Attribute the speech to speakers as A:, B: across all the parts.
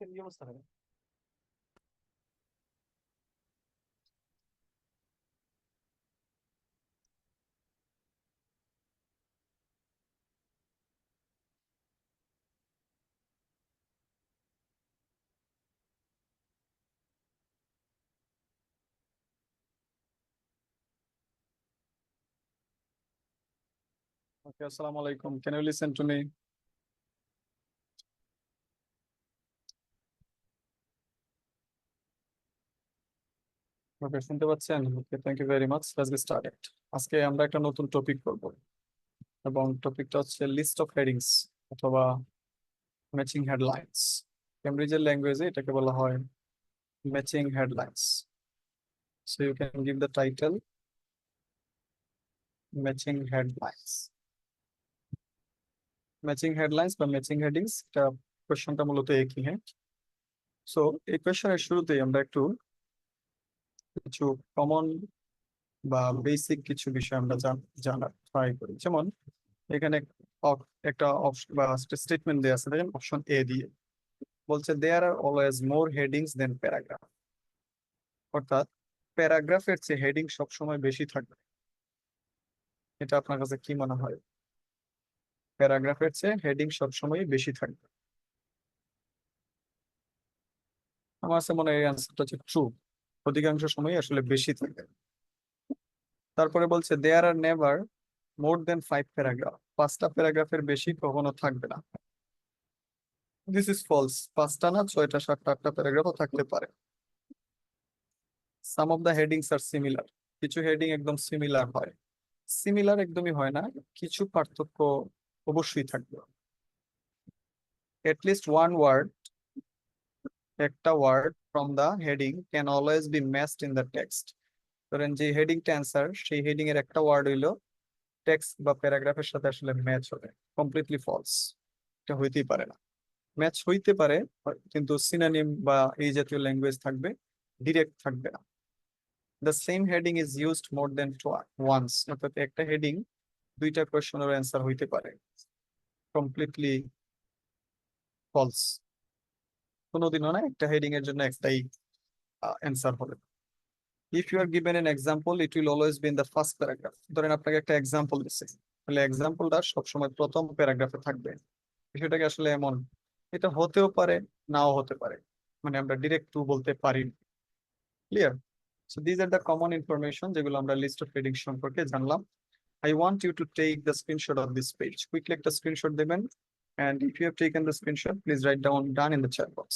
A: কি অবস্থা হবে? Okay, assalamu alaikum. Can you listen to me? Okay, শুনতে পাচ্ছেন? Okay, thank you very much. Let's get started. আজকে আমরা একটা নতুন টপিক করব এবং টপিকটা হচ্ছে লিস্ট অফ হেডিংস অথবা ম্যাচিং হেডলাইন্স। কেমব্রিজের ল্যাঙ্গুয়েজে এটাকে বলা হয় matching headlines. So you can give the title matching headlines. Matching headlines বা ম্যাচিং হেডিংস, এটা কোয়েশ্চনটা মূলত একই। হ্যাঁ, সো এই কোয়েশ্চনের শুরুতেই আমরা একটু কিছু কমন বা বেসিক কিছু বিষয় আমরা জানার ট্রাই করি। যেমন এখানে একটা অপশন বা স্টেটমেন্ট দেওয়া আছে, দেখেন অপশন এ দিয়ে বলছে দেয়ার are always more headings then paragraph. অর্থাৎ প্যারাগ্রাফের চেয়ে হেডিং সবসময় বেশি থাকবে। এটা আপনার কাছে কি মনে হয়? প্যারাগ্রাফের চেয়ে হেডিং সবসময় বেশি থাকবে। আমার কাছে মনে হয় এই আনসারটা হচ্ছে ট্রু। অধিকাংশ সময় আসলে বেশি থাকে। তারপরে বলছে দেয়ার আর নেভার মোর দেন 5 প্যারাগ্রাফ। 5টা প্যারাগ্রাফের বেশি কখনো থাকবে না। This is false. 5টা না, 6টা, 7টা, 8টা প্যারাগ্রাফও থাকতে পারে। Some of the headings are similar. কিছু হেডিং একদম সিমিলার হয়। সিমিলার একদমই হয় না, কিছু পার্থক্য অবশ্যই থাকবে। লিস্ট ওয়ান ওয়ার্ড, একটা word from the heading can always be matched in the text. ধরেন যে হেডিংটা অ্যান্সার, সেই হেডিং এর একটা ওয়ার্ড হইলো টেক্সট বা প্যারাগ্রাফের সাথে আসলে ম্যাচ হবে। Completely false. এটা হইতেই পারে না। ম্যাচ হইতে পারে, কিন্তু সিনোনিম বা এই জাতীয় ল্যাঙ্গুয়েজ থাকবে, ডিরেক্ট থাকবে না। The same heading is used more than once. অর্থাৎ একটা হেডিং দুইটা কোয়েশ্চনের অ্যান্সার হইতে পারে। Completely false. কোনোদিনও না, একটা হেডিং এর জন্য একটাই অ্যান্সার হবে। If you are given an example it will always be in the first paragraph. ধরেন আপনাকে একটা এক্সাম্পল দিচ্ছে, তাহলে এক্সাম্পলটা সবসময় প্রথম প্যারাগ্রাফে থাকবে। বিষয়টাকে আসলে এমন, এটা হতেও পারে, নাও হতে পারে। মানে আমরা ডিরেক্ট টু বলতে পারি। Clear? So these are the common information যেগুলো আমরা লিস্ট অফ হেডিং সম্পর্কে জানলাম। I want you to take the screenshot of this page. Quickly একটা screenshot দেবেন, and if you have taken the screenshot, please write down done in the chat box.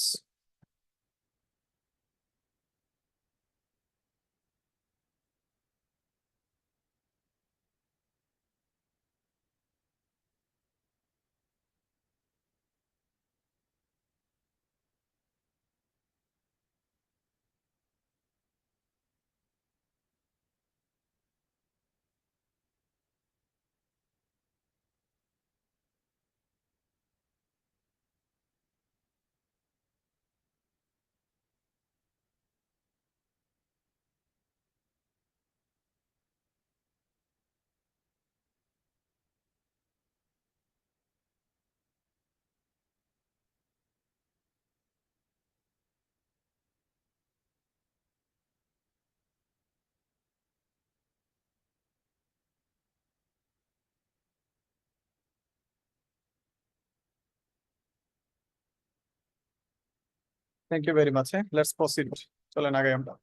A: Thank you very much. Let's proceed. চলেন আগে আমরা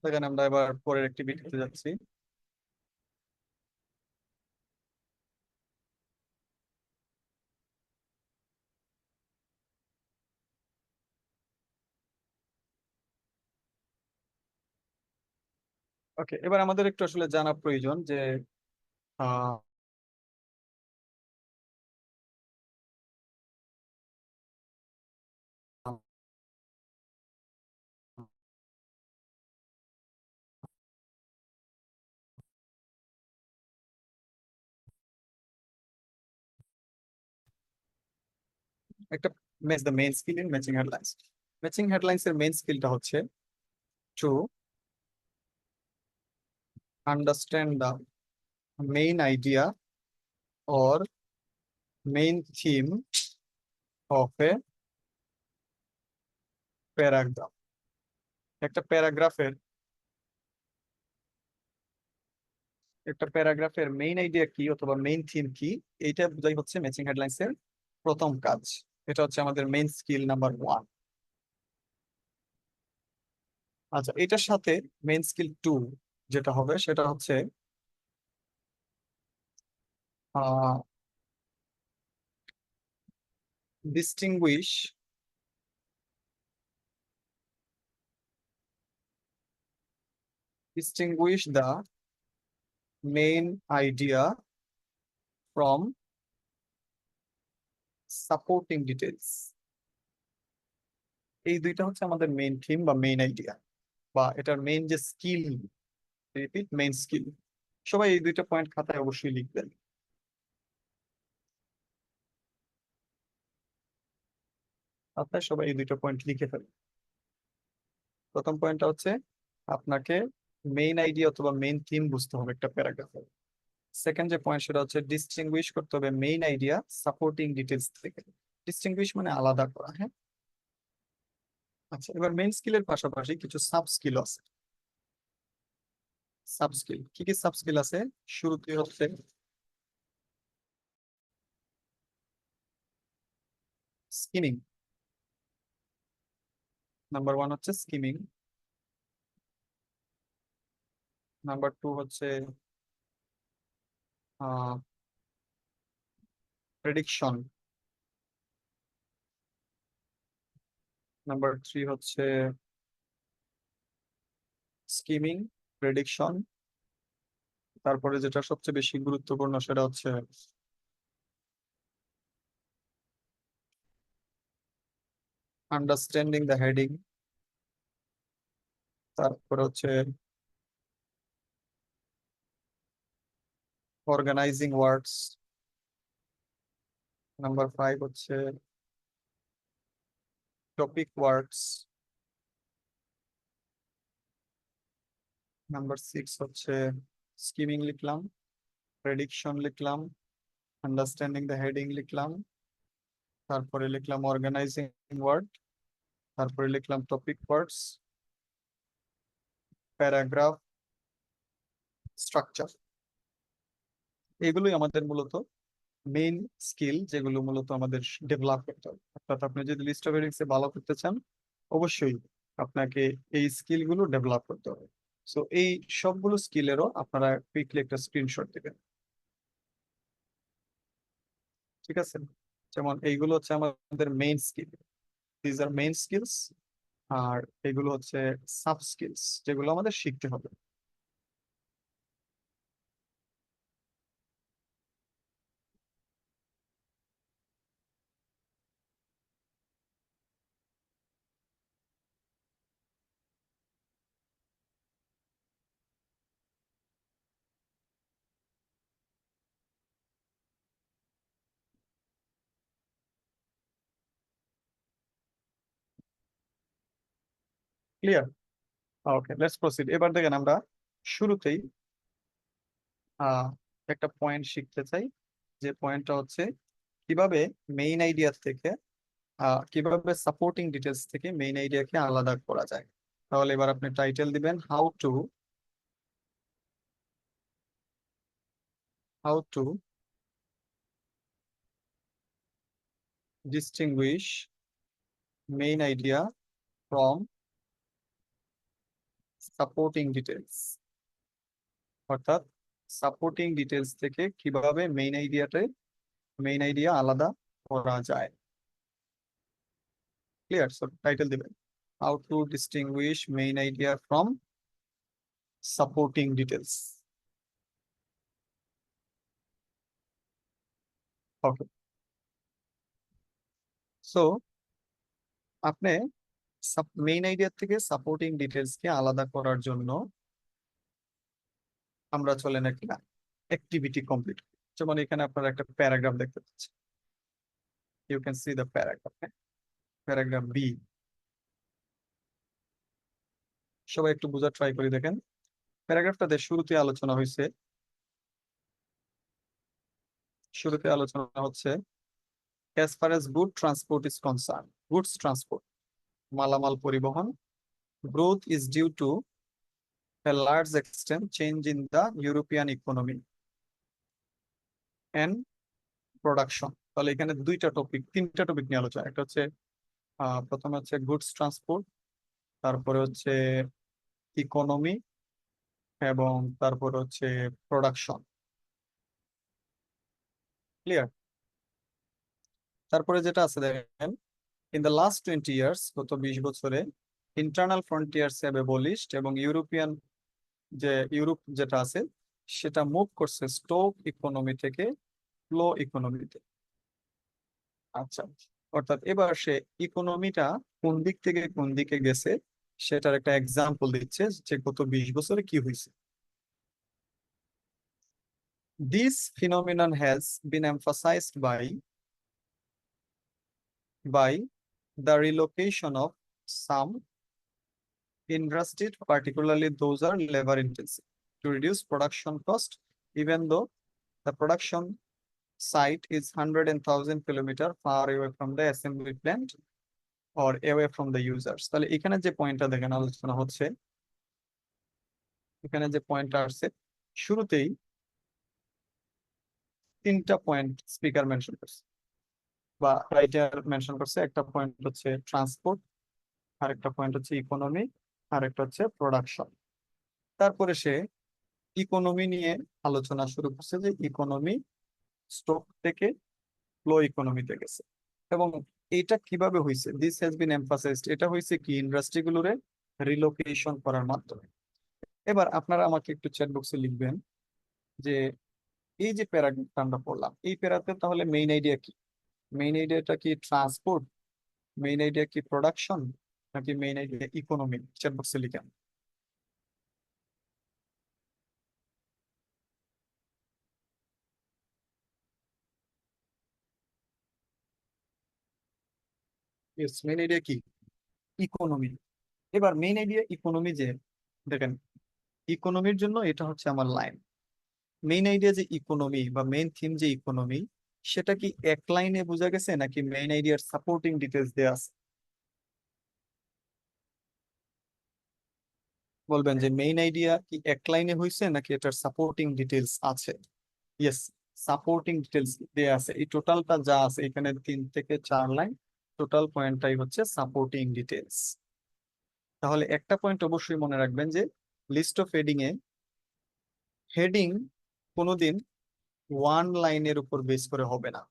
A: দেখেন, আমরা এবার পরের অ্যাক্টিভিটিতে যাচ্ছি। ওকে, এবার আমাদের একটু আসলে জানা প্রয়োজন যে আহ, একটা match the main skill in matching headlines. Matching headlines এর মেইন স্কিলটা হচ্ছে to understand the main idea or main theme of a paragraph. একটা প্যারাগ্রাফের একটা প্যারাগ্রাফের মেইন আইডিয়া কি অথবা মেইন থিম কি, এইটা বোঝাই হচ্ছে ম্যাচিং হেডলাইন্স এর প্রথম কাজ। এটা হচ্ছে আমাদের মেইন স্কিল নাম্বার 1। আচ্ছা, এটার সাথে মেইন স্কিল 2 যেটা হবে সেটা হচ্ছে distinguished distinguish the main idea from supporting details। এই দুইটা হচ্ছে আমাদের মেইন থিম বা মেইন আইডিয়া, বা এটার মেইন যে স্কিল, রিপিট মেইন স্কিল। সবাই এই দুইটা পয়েন্ট খাতায় অবশ্যই লিখবেন। খাতায় সবাই এই দুইটা পয়েন্ট লিখে ফেলবেন। প্রথম পয়েন্টটা হচ্ছে আপনাকে মেইন আইডিয়া অথবা মেইন থিম বুঝতে হবে একটা প্যারাগ্রাফে। সেকেন্ড যে পয়েন্ট সেটা হচ্ছে ডিস্টিংগুইশ করতে হবে মেইন আইডিয়া সাপোর্টিং ডিটেলস থেকে। ডিস্টিংগুইশ মানে আলাদা করা, হ্যাঁ। আচ্ছা, এবার মেইন স্কিলের পাশাপাশি কিছু সাব স্কিল আছে। সাব স্কিল কি কি সাব স্কিল আছে? শুরুতে হচ্ছে স্কিমিং। নাম্বার 1 হচ্ছে স্কিমিং। নাম্বার 2 হচ্ছে প্রেডিকশন। নাম্বার 3 হচ্ছে স্কিমিং, প্রেডিকশন। তারপরে যেটা সবচেয়ে বেশি গুরুত্বপূর্ণ সেটা হচ্ছে আন্ডারস্ট্যান্ডিং দ্য হেডিং। তারপরে হচ্ছে অর্গানাইজিং ওয়ার্ডস। নাম্বার 5 হচ্ছে টপিক ওয়ার্ডস। নাম্বার 6 হচ্ছে স্কিমিং লিখলাম, প্রেডিকশন লিখলাম, আন্ডারস্ট্যান্ডিং দ্য হেডিং লিখলাম, তারপরে লিখলাম অর্গানাইজিং ওয়ার্ড, তারপরে লিখলাম টপিক ওয়ার্ডস, প্যারাগ্রাফ, স্ট্রাকচার। এগুলোই আমাদের মূলত মেইন স্কিল, যেগুলো মূলত আমাদের ডেভেলপ করতে হবে। অর্থাৎ আপনি যদি লিস্ট অফ হেডিংস এ ভালো করতে চান, অবশ্যই আপনাকে এই স্কিল গুলো ডেভেলপ করতে হবে। সো এই সবগুলো স্কিলেরও আপনারা কুইকলি একটা স্ক্রিনশট দিবেন, ঠিক আছে? যেমন এইগুলো হচ্ছে আমাদের main skill, these are main skills. আর এগুলো হচ্ছে সাব স্কিলস, যেগুলো আমাদের শিখতে হবে। ক্লিয়ার? Okay, let's proceed. এবার দেখেন আমরা শুরুতেই আহ একটা পয়েন্ট শিখতে চাই, যে পয়েন্টটা হচ্ছে কিভাবে মেইন আইডিয়া থেকে কিভাবে সাপোর্টিং ডিটেলস থেকে মেইন আইডিয়াকে আলাদা করা যায়। তাহলে এবার আপনি টাইটেল দিবেন how to distinguished main idea from supporting details. অর্থাৎ সাপোর্টিং ডিটেলস থেকে কিভাবে মেইন আইডিয়া আলাদা করা যায়। ক্লিয়ার? সো টাইটেল দিবেন how to distinguished main idea from supporting details. Okay, so আপনি মেইন আইডিয়া থেকে সাপোর্টিং ডিটেলস কে আলাদা করার জন্য আমরা চলেন একটা অ্যাক্টিভিটি কমপ্লিট। যেমন এখানে আপনারা একটা প্যারাগ্রাফ দেখতে পাচ্ছেন, you can see the paragraph. Paragraph B, সবাই একটু বোঝার ট্রাই করে দেখেন। প্যারাগ্রাফটাতে শুরুতে আলোচনা হচ্ছে as far as good transport is concerned, goods transport, মালামাল পরিবহন, growth is due to a large extent change in the European economy and production. তাহলে এখানে তিনটা টপিক নিয়ে আলোচনা। একটা হচ্ছে প্রথমে হচ্ছে গুডস ট্রান্সপোর্ট, তারপরে হচ্ছে ইকোনমি, এবং তারপরে হচ্ছে প্রোডাকশন। ক্লিয়ার? তারপরে যেটা আছে দেখেন, ইন দ্য লাস্ট 20 ইয়ার্স, গত 20 বছরে ইন্টারনাল ফ্রন্টিয়ার্স হ্যাভ এবলিশড, এবং ইউরোপ যেটা আছে সেটা মুভ করছে স্টোক ইকোনমি থেকে ফ্লো ইকোনমিতে। আচ্ছা, অর্থাৎ এবার সে ইকোনমিটা কোন দিক থেকে কোন দিকে গেছে সেটার একটা এক্সাম্পল দিচ্ছে যে গত 20 বছরে কি হয়েছে। This phenomenon has been emphasised by the relocation of some industries, particularly those are labor intensive, to reduce production cost, even though the production site is 100,000 kilometers far away from the assembly plant or away from the users. তাহলে এখানে যে পয়েন্টটা দেখেন আলোচনা হচ্ছে, এখানে যে পয়েন্টটা আসছে শুরুতেই তিনটা পয়েন্ট স্পিকার মেনশন করছে বা রাইটার মেনশন করছে। একটা পয়েন্ট হচ্ছে ট্রান্সপোর্ট, আরেকটা পয়েন্ট হচ্ছে ইকোনমি, আরেকটা হচ্ছে প্রোডাকশন। তারপরে সে ইকোনমি নিয়ে আলোচনা শুরু করছে যে ইকোনমি স্টক থেকে ফ্লো ইকোনমিতে গেছে, এবং এটা কিভাবে হয়েছে, দিস হ্যাজ বিন এমফাসাইজড, এটা হয়েছে কি ইন্ডাস্ট্রি গুলোরে রিলোকেশন করার মাধ্যমে। এবার আপনারা আমাকে একটু চ্যাট বক্সে লিখবেন যে এই যে প্যারাগ্রাফটা আমরা পড়লাম, এই প্যারাতে তাহলে মেইন আইডিয়া কি? মেইন আইডিয়াটা কি ট্রান্সপোর্ট, মেইন আইডিয়া কি প্রোডাকশন, নাকি মেইন আইডিয়া ইকোনমি? চ্যাট বক্সে লিখেন। ইয়েস, মেইন আইডিয়া কি? ইকোনমি। এবার মেইন আইডিয়া ইকোনমি যে, দেখেন ইকোনমির জন্য এটা হচ্ছে আমার লাইন। মেইন আইডিয়া যে ইকোনমি বা মেইন থিম যে ইকোনমি, সেটা কি এক লাইনে বোঝা গেছে নাকি মেইন আইডিয়ার সাপোর্টিং ডিটেলস দেয়া আছে? বলবেন যে মেইন আইডিয়া কি এক লাইনে হয়েছে নাকি এটার সাপোর্টিং ডিটেলস আছে? ইয়েস, সাপোর্টিং ডিটেলস দেয়া আছে। এই টোটালটা যা আছে এখানে 3 থেকে 4 লাইন, টোটাল পয়েন্টটাই হচ্ছে সাপোর্টিং ডিটেলস। তাহলে একটা পয়েন্ট অবশ্যই মনে রাখবেন যে লিস্ট অফ হেডিং এ হেডিং কোনোদিন ওয়ান লাইনের উপর বেস করে হবে না।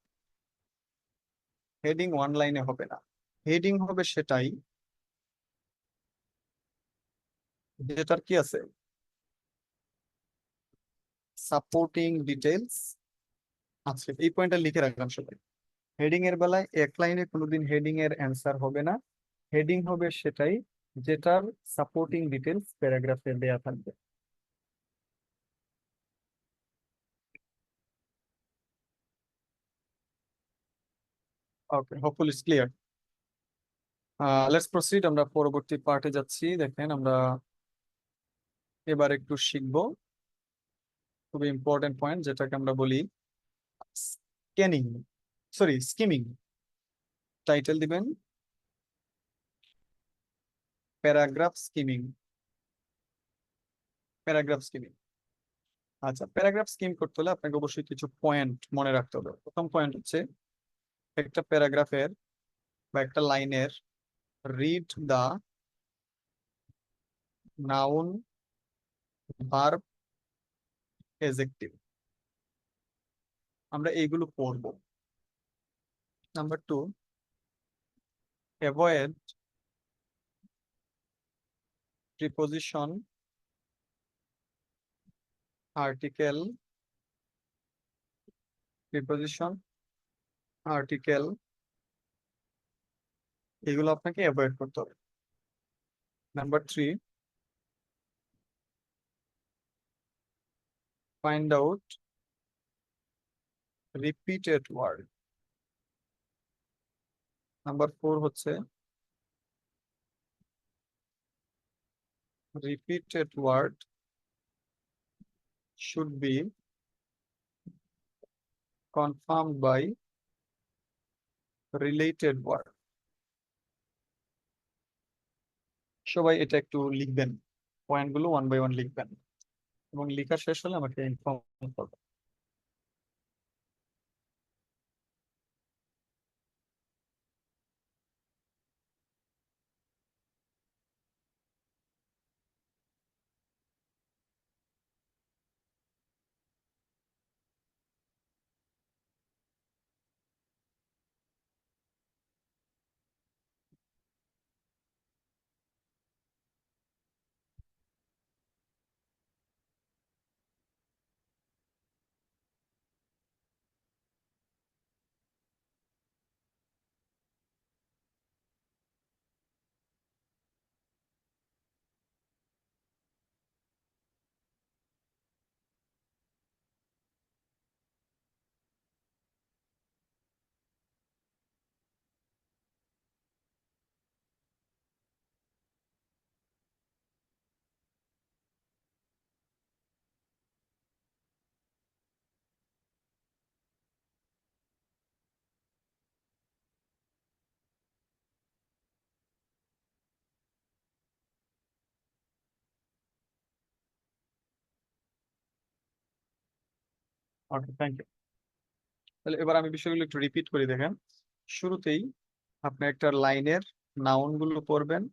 A: হেডিং ওয়ান লাইনে হবে না, হেডিং হবে সেটাই যেটার কি আছে, সাপোর্টিং ডিটেলস আছে। এই পয়েন্টটা লিখে রাখলাম সবাই। হেডিং এর বেলায় এক লাইনে কোনোদিন হেডিং এর অ্যান্সার হবে না, হেডিং হবে সেটাই যেটার সাপোর্টিং ডিটেলস প্যারাগ্রাফে দেয়া থাকবে। Okay, hopefully it's clear. Let's proceed, আমরা পরবর্তী পার্টে যাচ্ছি। দেখেন আমরা এবার একটু শিখবো খুবই ইম্পর্টেন্ট পয়েন্ট, যেটাকে আমরা বলি স্ক্যানিং, সরি স্কিমিং। টাইটেল দিবেন প্যারাগ্রাফ স্কিমিং। Paragraph skimming. আচ্ছা, প্যারাগ্রাফ স্কিম করতে হলে আপনাকে অবশ্যই কিছু পয়েন্ট মনে রাখতে হবে। প্রথম পয়েন্ট হচ্ছে একটা প্যারাগ্রাফের বা একটা লাইনের read the noun verb adjective, আমরা এইগুলো পড়বো। Number 2, avoid preposition, article, preposition, article, এগুলো আপনাকে অ্যাভয়েড করতে হবে। Number 3, find out repeated word. Number 4 হচ্ছে repeated word should be confirmed by related word. সবাই এটা একটু লিখবেন, পয়েন্টগুলো ওয়ান বাই ওয়ান লিখবেন এবং লেখা শেষ হলে আমাকে ইনফর্ম করবেন। ওকে, থ্যাংক ইউ। তাহলে এবার আমি বিষয়গুলো একটু রিপিট করে দেখেন। শুরুতেই আপনি একটা লাইনের নাউন গুলো পড়বেন,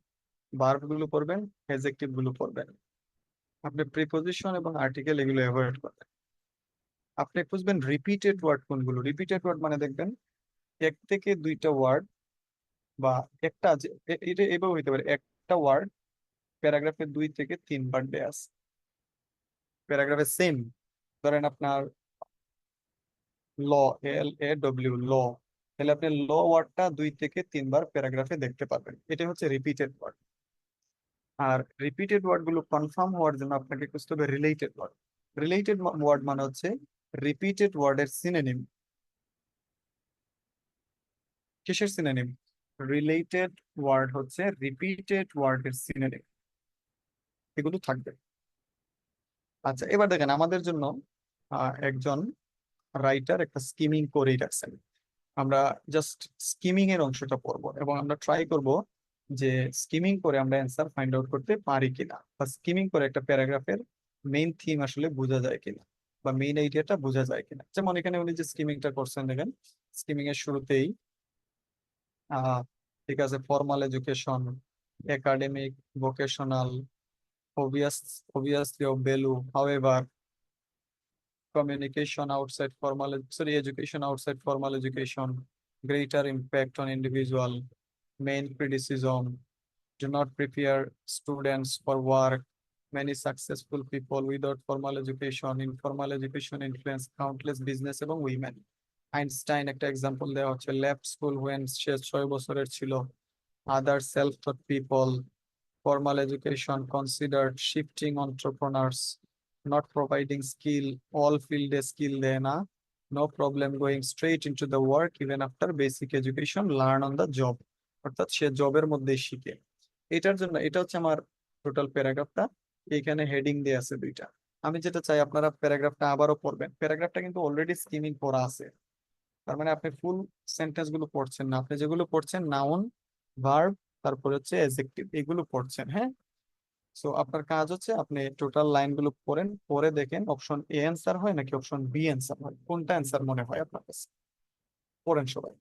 A: ভার্ব গুলো পড়বেন, অ্যাডজেক্টিভ গুলো পড়বেন। আপনি প্রিপজিশন এবং আর্টিকেল এগুলো অ্যাভয়েড করবেন। আপনি খুঁজবেন রিপিটেড ওয়ার্ড কোনগুলো। রিপিটেড ওয়ার্ড মানে দেখবেন এক থেকে দুইটা ওয়ার্ড বা একটা এটা এভাবে হইতে পারে, একটা ওয়ার্ড প্যারাগ্রাফে 2 থেকে 3 বার দেয়া আছে প্যারাগ্রাফে সেম। ধরেন আপনার ল, LAW, তাহলে আপনি ল ওয়ার্ডটা 2 থেকে 3 বার প্যারাগ্রাফে দেখতে পারবেন। এটা হচ্ছে রিপিটেড ওয়ার্ড। আর রিপিটেড ওয়ার্ড গুলো কনফার্ম হওয়ার জন্য আপনাকে খুঁজতে হবে রিলেটেড ওয়ার্ড। রিলেটেড ওয়ার্ড মানে হচ্ছে রিপিটেড ওয়ার্ডের সিনোনিম। কিসের সিনোনিম? রিলেটেড ওয়ার্ড হচ্ছে রিপিটেড ওয়ার্ডের সিনোনিম, এগুলো থাকবে। আচ্ছা, এবার দেখেন আমাদের জন্য একজন রাইটার একটা স্কিমিং করেই রাখছেন। আমরা জাস্ট স্কিমিং এর অংশটা পড়বো এবং আমরা ট্রাই করব যে স্কিমিং করে আমরা অ্যান্সার ফাইন্ড আউট করতে পারি কিনা, বা স্কিমিং করে একটা প্যারাগ্রাফের মেইন থিম আসলে বোঝা যায় কিনা, বা মেইন আইডিয়াটা বোঝা যায় কিনা। যেমন এখানে উনি যে স্কিমিংটা করছেন দেখেন, স্কিমিং এর শুরুতেই ঠিক আছে, formal education, academic, vocational, obvious obviously of value, however, communication outside formal, sorry, education outside formal education, greater impact on individual, main criticism, do not prepare students for work, many successful people without formal education, informal education influence countless business এবং women. Einstein একটা example দেওয়া হচ্ছে, left school when সে 6 বছরের ছিল, other self-taught people, formal education considered shifting entrepreneurs, not providing skill, all field a skill দেয় না, no problem going straight into the work even after basic education, learn on the job, অর্থাৎ সে জবের মধ্যে শিখে। এটার জন্য এটা হচ্ছে আমার টোটাল প্যারাগ্রাফটা। এখানে হেডিং দিয়ে আছে 2টা। আমি যেটা চাই আপনারা প্যারাগ্রাফটা আবারও পড়বেন। প্যারাগ্রাফটা কিন্তু অলরেডি স্কিমিং করা আছে, তার মানে আপনি ফুল সেন্টেন্স গুলো পড়ছেন না, আপনি যেগুলো পড়ছেন নাউন, ভার্ব, তারপরে হচ্ছে অ্যাডজেক্টিভ, এগুলো পড়ছেন। হ্যাঁ, সো আপনার কাজ হচ্ছে আপনি টোটাল লাইন গুলো পড়েন, পরে দেখেন অপশন এ অ্যান্সার হয় নাকি অপশন বি অ্যান্সার হয়, কোনটা অ্যান্সার মনে হয় আপনার কাছে। পড়েন সবাই।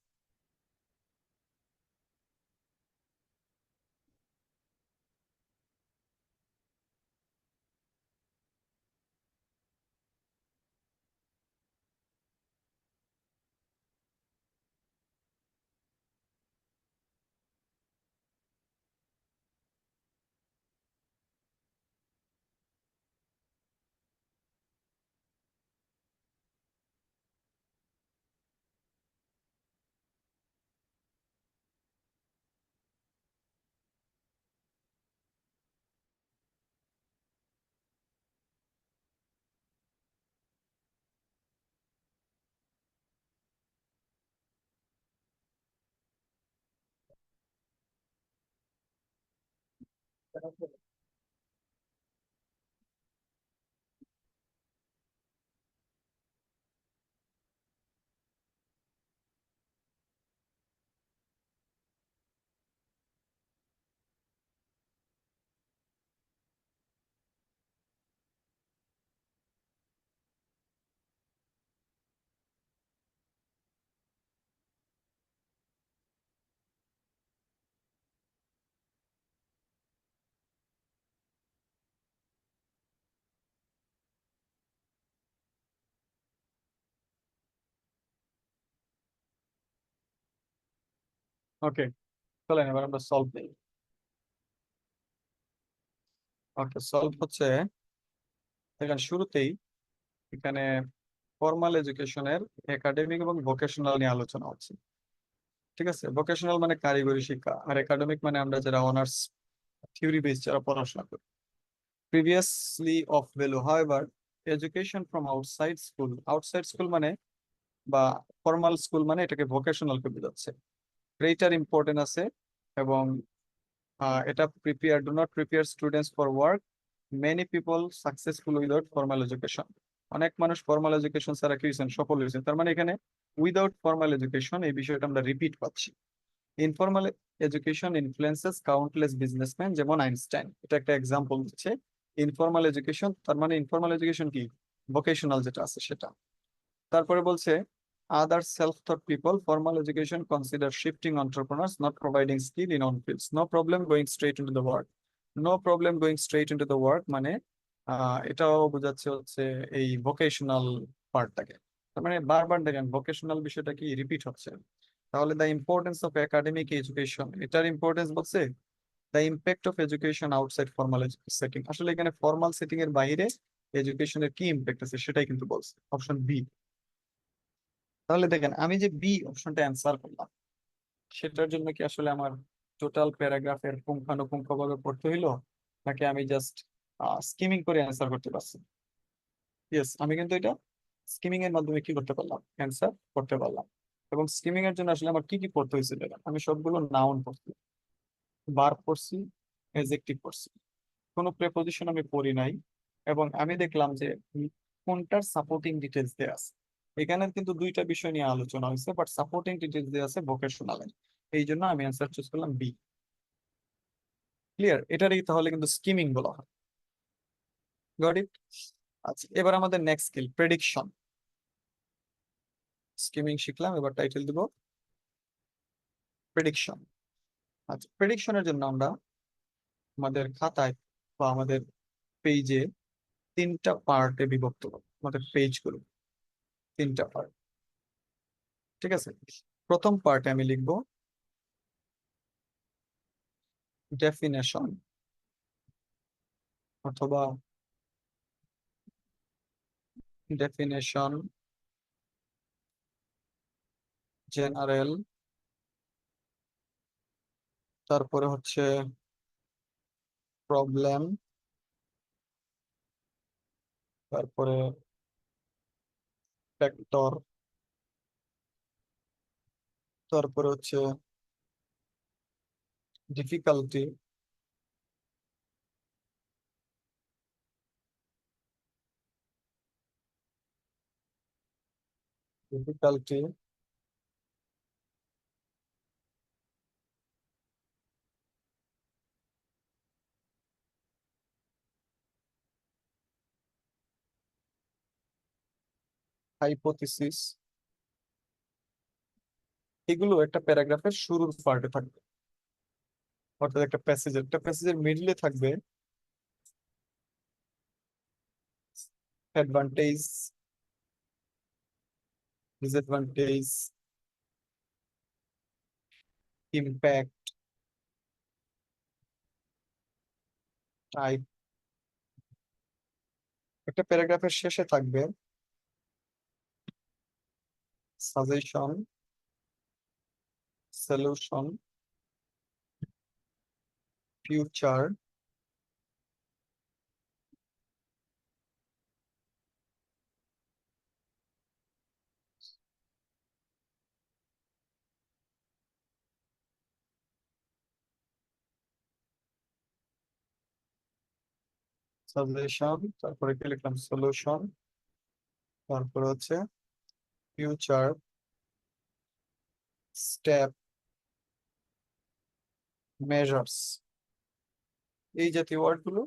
A: ওকে, চলেন এবার আমরা সলভ করি। ওকে, সলভ হচ্ছে এখানে শুরুতেই এখানে ফর্মাল এডুকেশনের একাডেমিক এবং ভোকেশনাল নিয়ে আলোচনা হচ্ছে। ঠিক আছে, ভোকেশনাল মানে কারিগরি শিক্ষা, আর একাডেমিক মানে আমরা যারা অনার্স থিওরি বেস যারা পড়াশোনা করি। Previously of value however education from outside school মানে বা ফর্মাল স্কুল মানে এটাকে ভোকেশনাল কে বোঝাচ্ছে। গ্রেটার ইম্পর্টেন্ট আছে এবং এটা do not prepare students for work, many people successful without formal education. অনেক মানুষ ফর্মাল এডুকেশন ছাড়া কি হয়েছেন, সফল হয়েছেন। তার মানে এখানে উইদাউট ফর্মাল এডুকেশন এই বিষয়টা আমরা রিপিট পাচ্ছি। Informal education influences countless businessman, যেমন আইনস্টাইন, এটা একটা এক্সাম্পল দিচ্ছে। ইনফর্মাল এডুকেশন তার মানে ইনফর্মাল এডুকেশন কি, ভোকেশনাল যেটা আছে সেটা। তারপরে বলছে other self thought people formal education consider shifting entrepreneurs not providing skill in on fields, no problem going straight into the work. No problem going straight into the work মানে এটাও বোঝাচ্ছে হচ্ছে এই ভোকেশনাল পার্টটাকে। তার মানে বারবার দেখেন ভোকেশনাল বিষয়টা কি রিপিট হচ্ছে। তাহলে the importance of academic education, এটার ইম্পর্টেন্স বলছে the impact of education outside formal setting. আসলে এখানে ফর্মাল সেটিং এর বাইরে এডুকেশনের কি ইম্প্যাক্ট আছে সেটাই কিন্তু বলছে, অপশন বি। তাহলে দেখেন আমি যে বি অপশনটা অ্যান্সার করলাম, সেটার জন্য কি আসলে আমার টোটাল প্যারাগ্রাফের পুঙ্খানুপুঙ্খ ভাবে পড়তে হইলো, নাকি আমি জাস্ট স্কিমিং করে অ্যান্সার করতে পারছি? ইয়েস, আমি কিন্তু এটা স্কিমিং এর মাধ্যমে কি করতে পারলাম, অ্যান্সার করতে পারলাম। এবং স্কিমিং এর জন্য আসলে আমার কি কি পড়তে হয়েছে দেখেন, আমি সবগুলো নাউন পড়ছি, ভার্ব পড়ছি, অ্যাডজেক্টিভ পড়ছি, কোনো প্রেপোজিশন আমি পড়ি নাই। এবং আমি দেখলাম যে কোনটার সাপোর্টিং ডিটেলস দেয়া আছে। এখানে কিন্তু দুইটা বিষয় নিয়ে আলোচনা হয়েছে, বাট সাপোর্টিং ডিটেলস দেয়া আছে ভোকেশনাল। এই জন্য আমি অ্যান্সার চুজ করলাম বি। ক্লিয়ার? এটারই তাহলে কিন্তু স্কিমিং বলা হয়। Got it? আচ্ছা, এবার আমাদের নেক্সট স্কিল প্রেডিকশন। স্কিমিং শিখলাম, এবার টাইটেল দিব প্রেডিকশন। আচ্ছা, প্রেডিকশনের জন্য আমরা আমাদের খাতায় বা আমাদের পেজে তিনটা পার্টে বিভক্ত করব আমাদের পেজগুলো, তিনটা পার্ট। ঠিক আছে, প্রথম পার্টে আমি লিখব ডেফিনেশন অথবা ডেফিনেশন, জেনারেল, তারপরে হচ্ছে প্রবলেম, তারপরে ফ্যাক্টর, তারপরে হচ্ছে ডিফিকাল্টি, ডিফিকাল্টি, হাইপোথিসিস। এগুলো একটা প্যারাগ্রাফের শুরুর পার্টে থাকবে, অর্থাৎ একটা প্যাসেজের মিডলে থাকবে অ্যাডভান্টেজ, ডিসঅ্যাডভান্টেজ, ইম্প্যাক্ট, টাইপ। একটা প্যারাগ্রাফের শেষে থাকবে সাজেশন, সলিউশন, ফিউচার, সাজেশন, তারপরে কি লিখলাম, সলিউশন, তারপরে হচ্ছে ফিউচার, স্টেপ, মেজার্স। এই জাতীয় ওয়ার্ড গুলো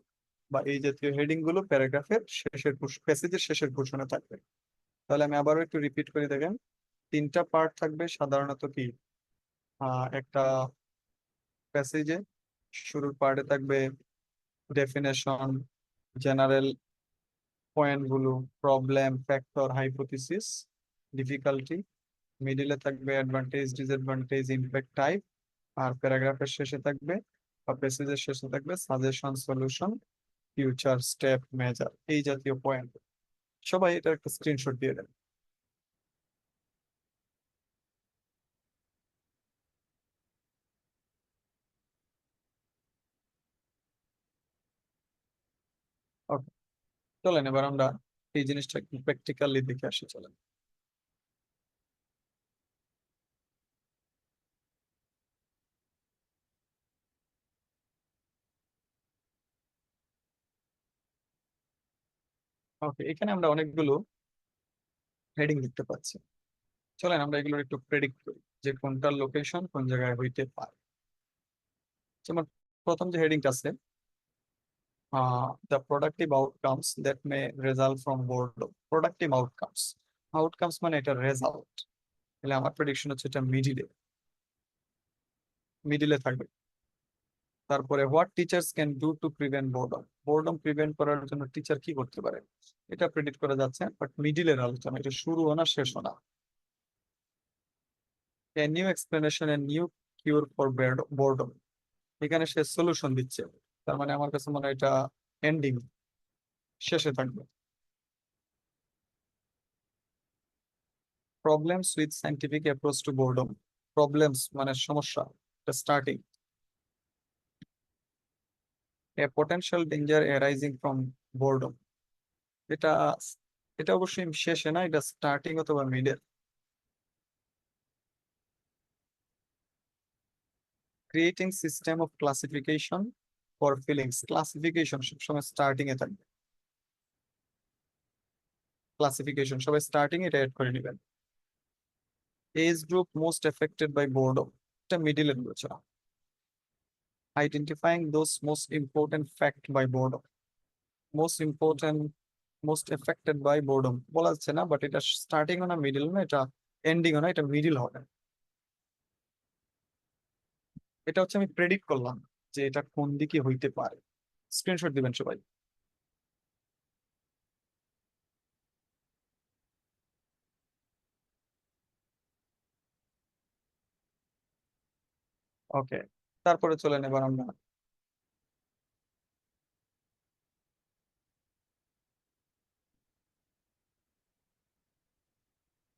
A: বা এই জাতীয় হেডিং গুলো প্যারাগ্রাফের শেষের প্যাসেজের শেষের পোর্শনে থাকবে। তাহলে আমি আবারও একটু রিপিট করে দেখেন, তিনটা পার্ট থাকবে সাধারণত কি, একটা প্যাসেজে শুরুর পার্টে থাকবে ডেফিনেশন, জেনারেল পয়েন্ট গুলো, প্রবলেম, ফ্যাক্টর, হাইপোথিসিস, ডিফিকাল্টি। মিডিলে থাকবে অ্যাডভান্টেজ, ডিসঅ্যাডভান্টেজ, ইমপ্যাক্ট, টাইপ। আর প্যারাগ্রাফের শেষে থাকবে বা প্যাসেজের শেষে থাকবে suggestion, solution, future, step, measure, এই জাতীয় পয়েন্ট। সবাই এটা একটা স্ক্রিনশট দিয়ে দেন। ওকে, চলেন এবার আমরা এই জিনিসটা একটু প্র্যাকটিক্যালি দেখে আসি, চলেন। ওকে, এখানে আমরা অনেকগুলো হেডিং দেখতে পাচ্ছি। চলেন আমরা এগুলোর একটু প্রেডিক্ট করি যে কোনটার লোকেশন কোন জায়গায় হইতে পারে। যেমন প্রথম যে হেডিংটা আছে, the productive outcomes that may result from boredom. Productive outcomes, outcomes মানে এটা রেজাল্ট। তাহলে আমার প্রেডিকশন হচ্ছে এটা মিডিলে, মিডিলে থাকবে। তারপরে what teachers can do to prevent boredom, boredom prevent করার জন্য টিচার কি করতে পারে, এটা প্রেডিক্ট করা যাচ্ছে, বাট মিডিলের আলোচনা, এটা শুরু না শেষ না। A new explanation, a new cure for boredom, এখানে সে সলিউশন দিচ্ছে। তার মানে আমার কাছে মনে হয় এটা এন্ডিং, শেষে থাকবে। Problems with scientific approach to boredom, problems মানে সমস্যা, এটা starting. A potential danger arising from boredom, এটা এটা অবশ্যই শেষে না, এটা স্টার্টিং অথবা middle. Creating system of classification for feelings, classification সবসময় স্টার্টিং এ থাকবে। ক্লাসিফিকেশন সবাই স্টার্টিং এটা এড করে নেবেন। Age group most affected by boredom, এটা মিডিলের রয়েছে। Identifying those most important fact by boredom, most important, most affected by boredom বলা যাচ্ছে না, বাট এটা স্টার্টিং না মিডিল না, এটা এন্ডিং না, এটা মিডিল হবে। এটা হচ্ছে আমি প্রেডিক্ট করলাম যে এটা কোন দিকে হইতে পারে। স্ক্রিনশট দিবেন সবাই। ওকে, তারপরে চলেন এবার আমরা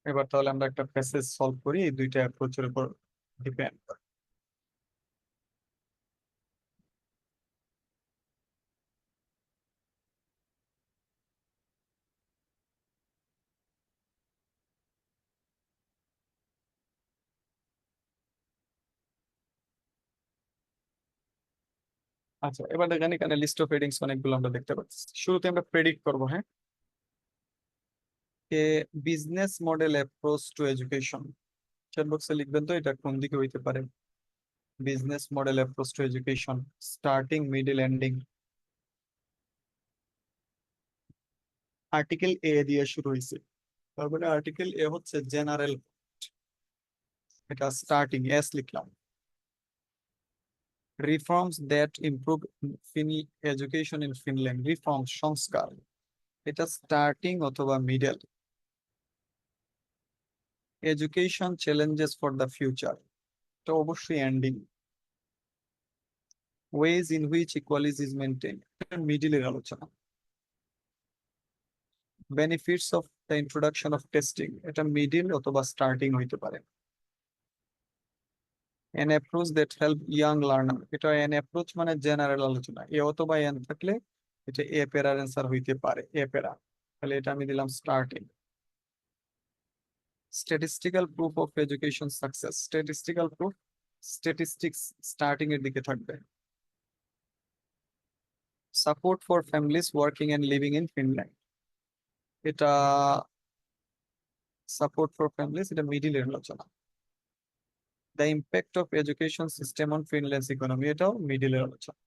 A: এবার তাহলে আমরা একটা প্যাসেজ সলভ করি এই দুইটা অ্যাপ্রোচের উপর ডিপেন্ড। আচ্ছা, এবার দেখেন এখানে লিস্ট অফ হেডিংস অনেকগুলো আমরা দেখতে পাচ্ছি। শুরুতে আমরা প্রেডিক্ট করবো, হ্যাঁ, a business model approach to education. Chat বক্সে লিখবেন তো এটা কোন দিকে হইতে পারে। Business model approach to education, starting, middle, ending. Article A দিয়ে শুরু হয়েছে, তারপরে আর্টিকেল এ হচ্ছে জেনারেল, এটা স্টার্টিং, এস লিখলাম। Reforms that improve education in Finland, reform সংস্কার, এটা স্টার্টিং অথবা middle. Education challenges for the future, এটা অবশ্যই ending. Ways in which equality is maintain, এটা মিডিলের আলোচনা। Benefits of the introduction of testing, এটা মিডিল অথবা স্টার্টিং হইতে পারে। N approach that help young learner, এটা এন অ্যাপ্রোচ মানে জেনারেল আলোচনা, এ অথবা এন থাকলে এটা এ প্যারার অ্যান্সার হইতে পারে, এ প্যারা। তাহলে এটা আমি দিলাম starting. Statistical proof of education success, statistical proof, statistics starting এর দিকে থাকবে। Support for families working and living in Finland, এটা সাপোর্ট ফর ফ্যামিলিজ, এটা মিডিলের আলোচনা। The impact of education system on Finland's economy, এটাও মিডিলের আলোচনা।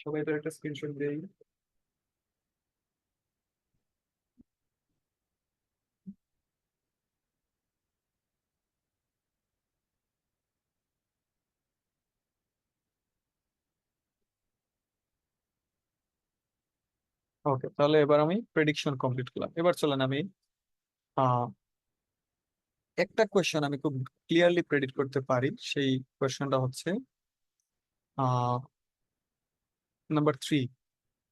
A: সবাই তো একটা স্ক্রিনশট দেই। ওকে, তাহলে এবার আমি প্রেডিকশন কমপ্লিট করলাম। এবার চলেন আমি আহ একটা কোয়েশ্চেন আমি খুব ক্লিয়ারলি প্রেডিক্ট করতে পারি, সেই কোয়েশ্চেনটা হচ্ছে আহ নাম্বার 3,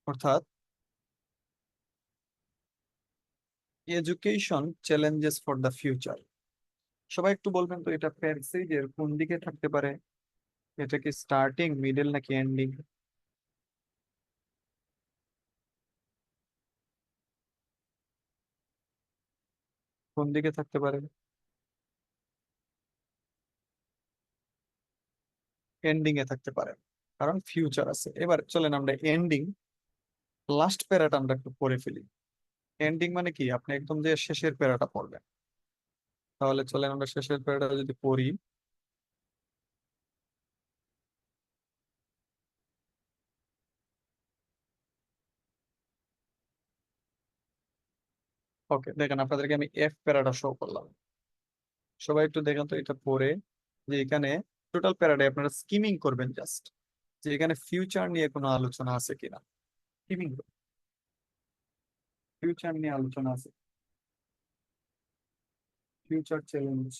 A: অর্থাৎ education challenges for the future. সবাই একটু বলবেন তো, এটা প্যাসেজের কোন দিকে থাকতে পারে? এটা কি স্টার্টিং, মিডল নাকি এন্ডিং? কোন দিকে থাকতে পারে? এন্ডিং এ থাকতে পারে, কারণ ফিউচার আছে। এবার চলেন আমরা এন্ডিং, লাস্ট প্যারাটা আমরা একটু পড়ে ফেলি। এন্ডিং মানে কি, আপনি একদম যে শেষের প্যারাটা পড়বেন। তাহলে চলেন আমরা শেষের প্যারাটা যদি পড়ি। ওকে, দেখেন আপনাদেরকে আমি এফ প্যারাটা শো করলাম। সবাই একটু দেখেন তো এটা পড়ে, যে এখানে টোটাল প্যারাডাই আপনারা স্কিমিং করবেন জাস্ট, যে এখানে ফিউচার নিয়ে কোনো আলোচনা আছে কিনা। স্কিমিং, ফিউচার নিয়ে আলোচনা আছে, ফিউচার চ্যালেঞ্জ।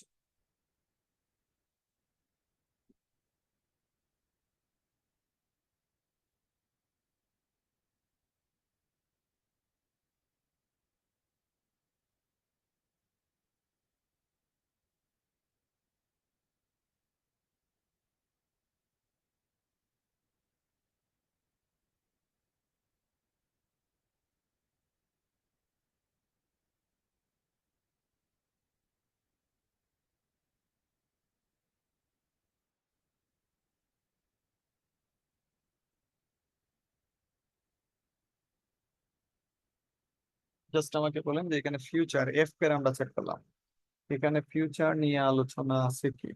A: জাস্ট আমাকে বলেন যে এখানে ফিউচার, এফ প্যারা আমরা চেক করলাম, এখানে ফিউচার নিয়ে আলোচনা আছে কি।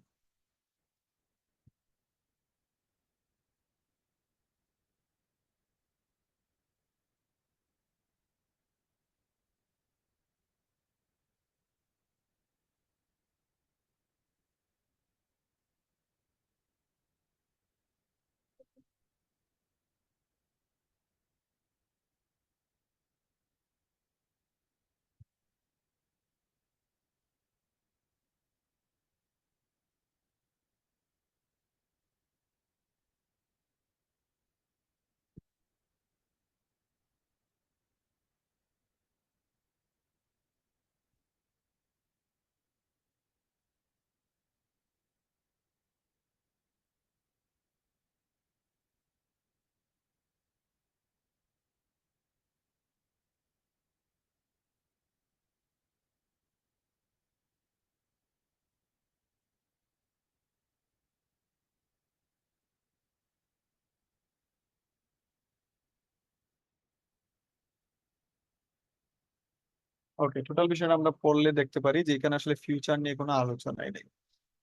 A: ওকে, টোটাল বিষয়টা আমরা পড়লে দেখতে পারি যে এখানে আসলে ফিউচার নিয়ে কোনো আলোচনাই নেই,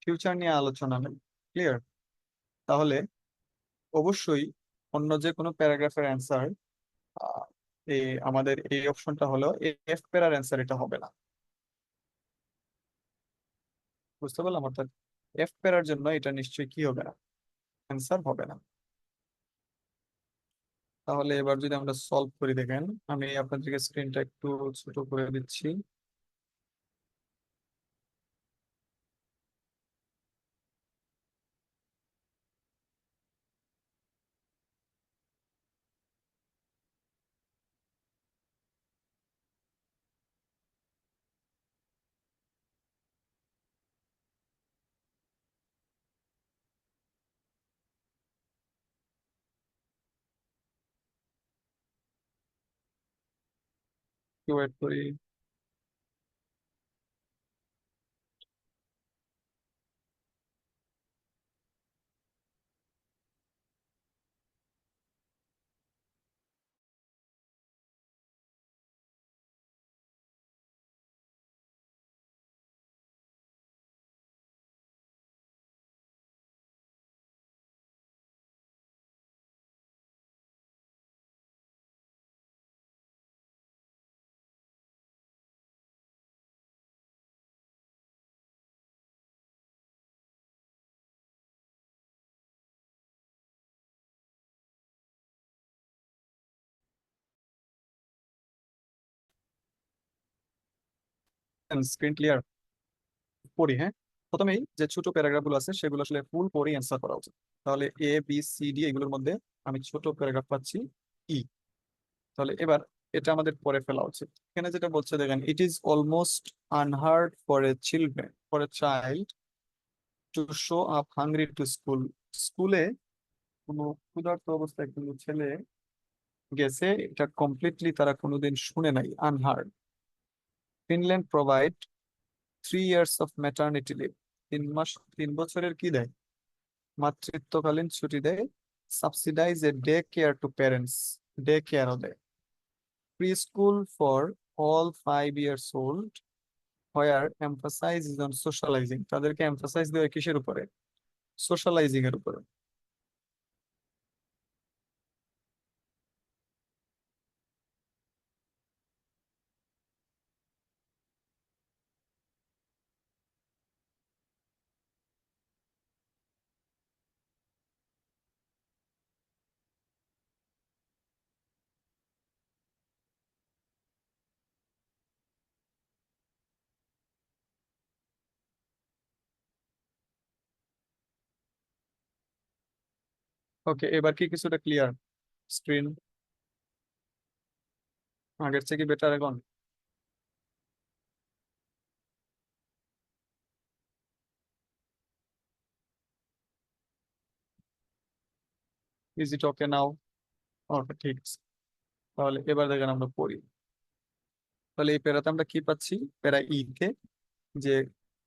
A: ফিউচার নিয়ে আলোচনা নেই। ক্লিয়ার? তাহলে অবশ্যই অন্য যে কোনো প্যারাগ্রাফের অ্যান্সার, আমাদের এই অপশনটা হলো এফ প্যারার অ্যান্সার, এটা হবে না। বুঝতে পারলাম? অর্থাৎ এফ প্যারার জন্য এটা নিশ্চয়ই কি হবে না, অ্যান্সার হবে না। তাহলে এবার যদি আমরা সলভ করি, দেখেন আমি আপনাদেরকে স্ক্রিনটা একটু ছোট করে দিচ্ছি। ওয়েট করি। Screen clear? পড়ি, হ্যাঁ। প্রথমেই যে ছোট প্যারাগ্রাফ গুলো আছে সেগুলো আসলে ফুল পড়ে অ্যান্সার করা উচিত। তাহলে A B C D এগুলোর মধ্যে আমি ছোট প্যারাগ্রাফ পাচ্ছি ই। তাহলে এবার এটা আমাদের পড়ে ফেলা উচিত। এখানে যেটা বলছে দেখেন, it is almost unheard for a child to show up hungry to school. স্কুলে কোনো ক্ষুধার্ত অবস্থায় কোনো ছেলে গেছে, এটা কমপ্লিটলি তারা কোনোদিন শুনে নাই, unheard. Finland provide 3 years of maternity leave. 3 মাস, 3 বছরের কি দেয়? মাতৃত্বকালীন ছুটি দেয়। Subsidize a day care to parents, day কেয়ারও দেয়। Preschool for all 5 years old, where emphasize is on socialising. তাদেরকে এমফাসাইজ দেওয়া কিসের উপরে? সোশ্যালাইজিং এর উপরে। ওকে, এবার কি কিছুটা ক্লিয়ার? স্ক্রিন আগের থেকে বেটার এখন? ইজ ইট ওকে নাও? ওকে, ঠিক আছে। তাহলে এবার দেখেন আমরা পড়ি। তাহলে এই প্যারাতে আমরা কি পাচ্ছি? প্যারা ই তে যে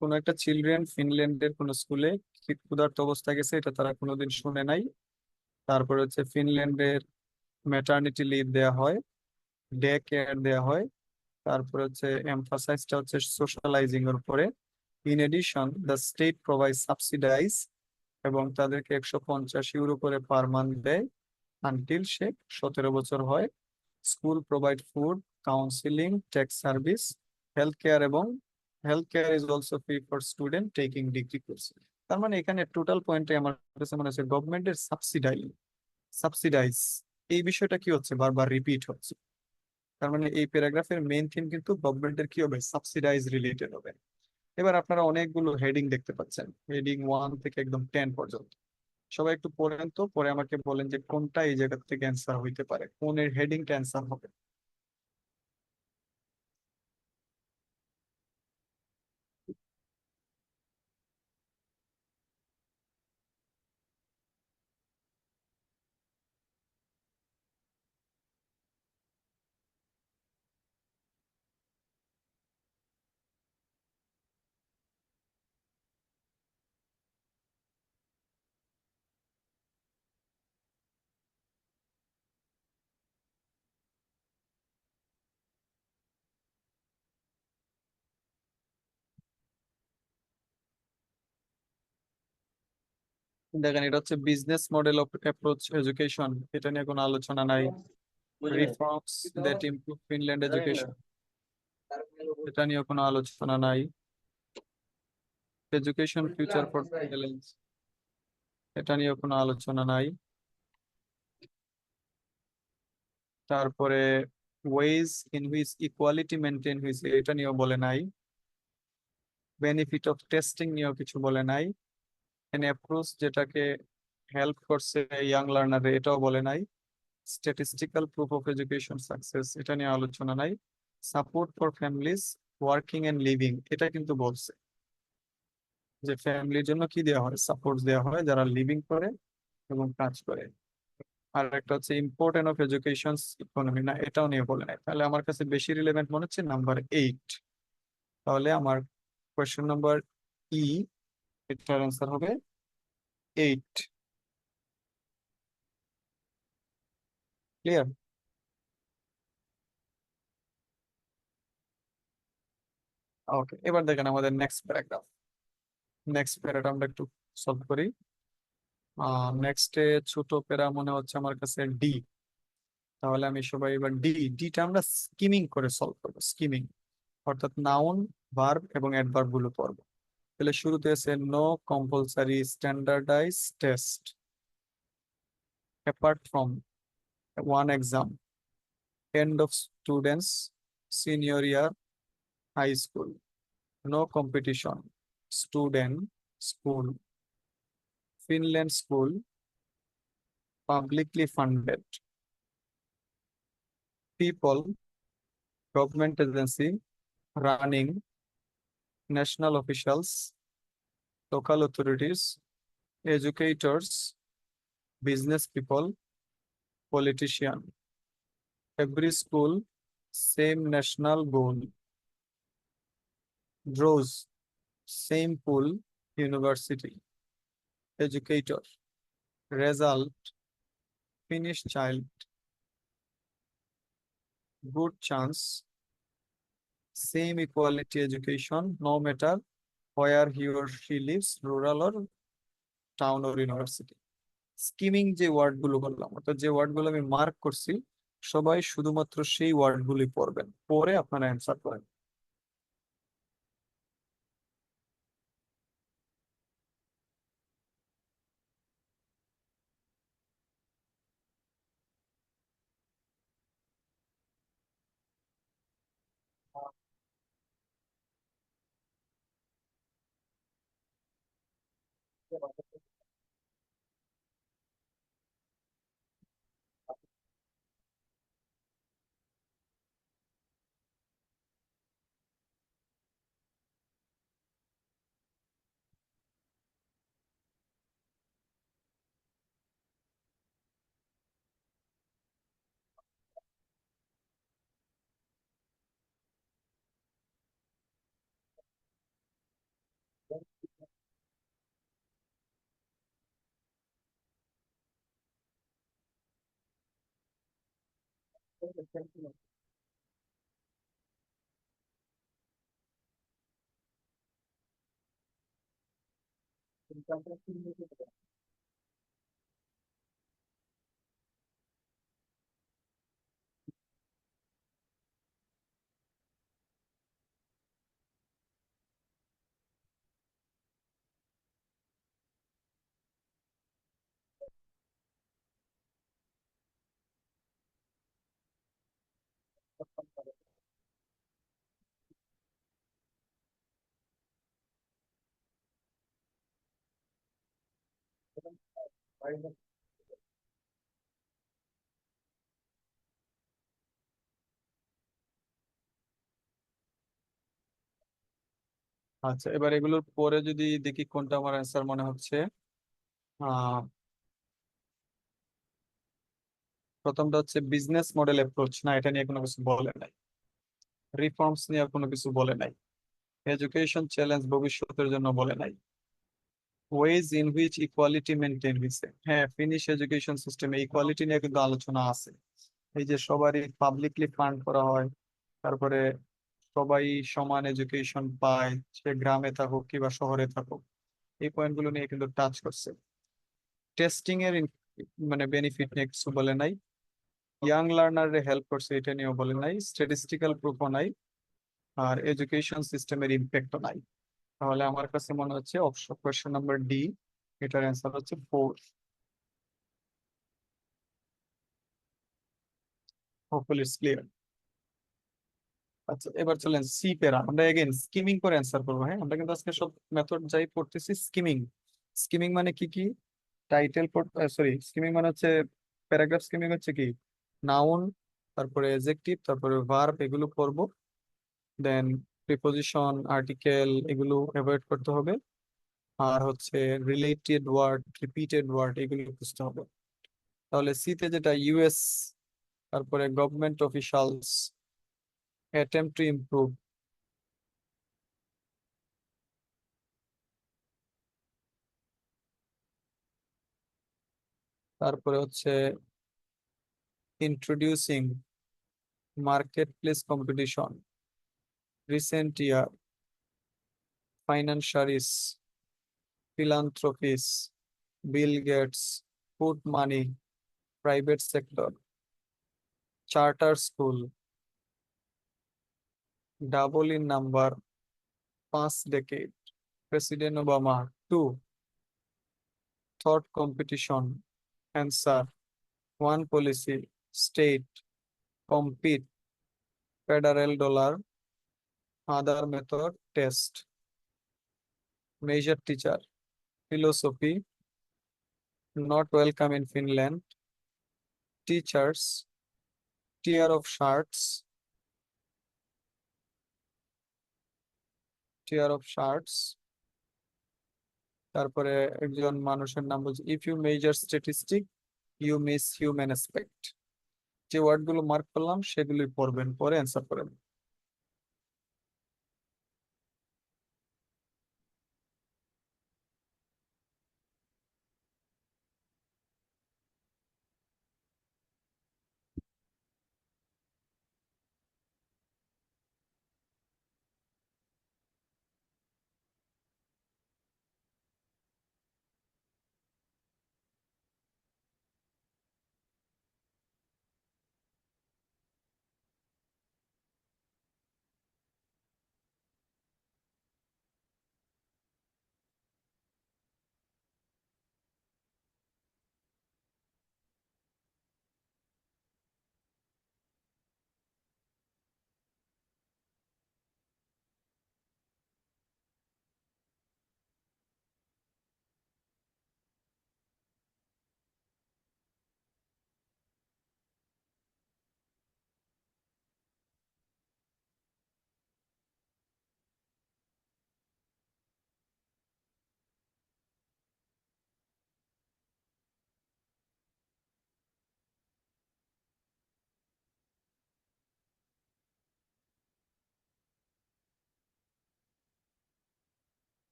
A: কোনো একটা চিলড্রেন ফিনল্যান্ডের কোনো স্কুলে ক্ষুধার্ত অবস্থায় গেছে, এটা তারা কোনোদিন শুনে নাই। তারপরে হচ্ছে ফিনল্যান্ডের ম্যাটারনিটি লিভ দেওয়া হয়, ডে কেয়ার দেওয়া হয়। তারপরে হচ্ছে এমফাসাইজটা হচ্ছে সোশ্যালাইজিং এর উপরে। In addition the state provide subsidize, এবং তাদেরকে 150 ইউরো করে পার মান্থ দেয় আনটিল সে 17 বছর হয়। School provide food, counselling, taxi service, health care, এবং health care is also free for student taking degree course. তার মানে এখানে টোটাল পয়েন্টে আমার কাছে মনে হচ্ছে গভর্নমেন্টের সাবসিডাইজ এই বিষয়টা কি হচ্ছে, বারবার রিপিট হচ্ছে। তার মানে এই প্যারাগ্রাফের মেইন থিম কিন্তু গভর্নমেন্টের কি হবে, সাবসিডাইজ রিলেটেড হবে। এবার আপনারা অনেকগুলো হেডিং দেখতে পাচ্ছেন, হেডিং 1 থেকে একদম 10 পর্যন্ত। সবাই একটু পড়েন তো, পরে আমাকে বলেন যে কোনটা এই জায়গা থেকে অ্যান্সার হইতে পারে, কোন হেডিংটা অ্যান্সার হবে। দেখেন, এটা হচ্ছে business model of approach education, এটা নিয়ে কোনো আলোচনা নাই। Reforms that improve Finland education, এটা নিয়ে কোনো আলোচনা নাই। এডুকেশন ফিউচার ফর চ্যালেঞ্জ, এটা নিয়ে কোনো আলোচনা নাই। তারপরে ways in which equality maintain হয়েছে, এটা নিয়েও বলে নাই। বেনিফিট অফ টেস্টিং নিয়েও কিছু বলে নাই। এন অ্যাপ্রোচ যেটাকে হেল্প করছে ইয়াং লার্নারে, এটাও বলে নাই। Statistical proof of education success, এটা নিয়ে আলোচনা নাই। Support for families working and living, এটা কিন্তু বলছে যে ফ্যামিলির জন্য কি দেওয়া হয়, সাপোর্ট দেওয়া হয় যারা লিভিং করে এবং কাজ করে। আর একটা হচ্ছে ইম্পর্টেন্ট অফ এডুকেশন ইকোনমি, না এটাও নিয়ে বলে নাই। তাহলে আমার কাছে বেশি রিলেভেন্ট মনে হচ্ছে নাম্বার 8। তাহলে আমার কোয়েশ্চেন নাম্বার ই, এটার অ্যান্সার হবে 8। ক্লিয়ার? ওকে, এবার দেখেন আমাদের নেক্সট প্যারাগ্রাফ। নেক্সট প্যারাটা আমরা একটু সলভ করি। নেক্সটে ছোট প্যারা মনে হচ্ছে আমার কাছে ডি। তাহলে আমি সবাই এবার ডিটা আমরা স্কিমিং করে সলভ করবো, স্কিমিং। অর্থাৎ নাউন, ভার্ব এবং অ্যাডভার্ব গুলো পড়বো। তাহলে শুরুতে আছে no compulsory standardize test apart from one exam, end of students senior year high school. No competition. Student, school. Finland school, publicly funded. People, government agency, running, national officials, local authorities, educators, business people, politician. Every school, same national goal. Draws, same pool, university. Educator, result, Finnish child, good chance, same equality education, no matter where he or she lives, rural or town or university. Skimming যে word গুলো বললাম, অর্থাৎ যে word গুলো আমি mark করছি, সবাই শুধুমাত্র সেই ওয়ার্ড গুলি পড়বেন, পরে আপনারা অ্যান্সার করেন। আচ্ছা, এবার এগুলোর পরে যদি দেখি কোনটা আমার অ্যান্সার মনে হচ্ছে। আহ প্রথমটা হচ্ছে বিজনেস মডেল অ্যাপ্রোচ, না এটা নিয়ে কোনো কিছু বলে নাই। রিফর্মস নিয়ে কোনো কিছু বলে নাই। এডুকেশন চ্যালেঞ্জ, ভবিষ্যতের জন্য বলে নাই। Ways in which equality maintain হয়েছে, হ্যাঁ ফিনিশ এডুকেশন সিস্টেমে ইকুয়ালিটি নিয়ে কিন্তু আলোচনা আছে। এই যে সবারই পাবলিকলি ফান্ড করা হয়, তারপরে সবাই সমান এডুকেশন পায়, সে গ্রামে থাকুক কিংবা শহরে থাকুক, এই পয়েন্টগুলো নিয়ে কিন্তু টাচ করছে। টেস্টিং এর মানে বেনিফিট নিয়ে কিছু বলে নাই। ইয়াং লার্নারে হেল্প করছে এটা নিয়েও বলে নাই। স্ট্যাটিস্টিক্যাল প্রুফও নাই। আর এডুকেশন সিস্টেমের ইম্প্যাক্টও নাই। তাহলে আমার কাছে মনে হচ্ছে অপশন কোয়েশ্চেন নাম্বার ডি, এটার অ্যান্সার হচ্ছে 4। Hopefully it's clear. আচ্ছা, এবার চলেন সি প্যারা, আমরা এগেন স্কিমিং করে অ্যান্সার করবো। হ্যাঁ, আমরা কিন্তু আজকে সব মেথড যাই পড়তেছি স্কিমিং। স্কিমিং মানে কি কি? টাইটেল, সরি, স্কিমিং মানে হচ্ছে প্যারাগ্রাফ। স্কিমিং হচ্ছে কি, নাউন, তারপরে এডজেক্টিভ, তারপরে ভার্ব, এগুলো পড়বো। দেন প্রিপোজিশন, আর্টিকেল, এগুলো অ্যাভয়েড করতে হবে। আর হচ্ছে রিলেটেড ওয়ার্ড, রিপিটেড ওয়ার্ড, এগুলো বুঝতে হবে। তাহলে সিতে যেটা ইউএস, তারপরে government officials, attempt to improve, তারপরে হচ্ছে introducing, market place competition, recent year, financiers, philanthropies, Bill Gates, food money, private sector, charter school, double in number, 5 decade, president Obama, 2, thought competition, answer, 1 policy, state, compete, federal dollar, other method test, major teacher, philosophy, not welcome in Finland, teachers, tear off shirts, tear off shirts. তারপরে একজন মানুষের নাম বলছে, if you measure statistic you miss human aspect. যে word গুলো mark করলাম সেগুলোই পড়বেন, পরে অ্যান্সার করেন।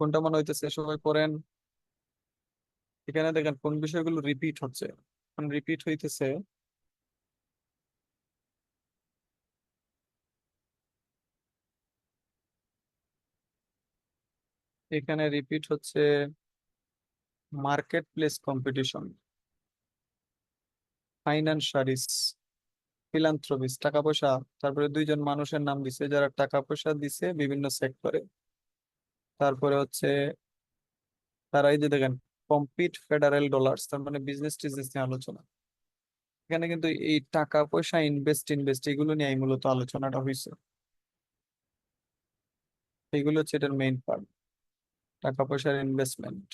A: কোনটা মনে হইতেছে সবাই পড়েন। এখানে দেখেন কোন বিষয়গুলো রিপিট হচ্ছে, রিপিট হইতেছে। এখানে রিপিট হচ্ছে মার্কেট প্লেস কম্পিটিশন, ফাইন্যান্সারিস, ফিলান্থ্রপিস, টাকা পয়সা। তারপরে দুইজন মানুষের নাম দিছে যারা টাকা পয়সা দিছে বিভিন্ন সেক্টরে। তারপরে হচ্ছে তারা এই যে দেখেন কম্পিট ফেডারেল ডলার্স, তার মানে বিজনেস টিজনেস নিয়ে আলোচনা। এখানে কিন্তু এই টাকা পয়সা ইনভেস্ট ইনভেস্ট এগুলো নিয়ে মূলত আলোচনাটা হয়েছে। এগুলো হচ্ছে এটার মেইন পার্ট, টাকা পয়সার ইনভেস্টমেন্ট।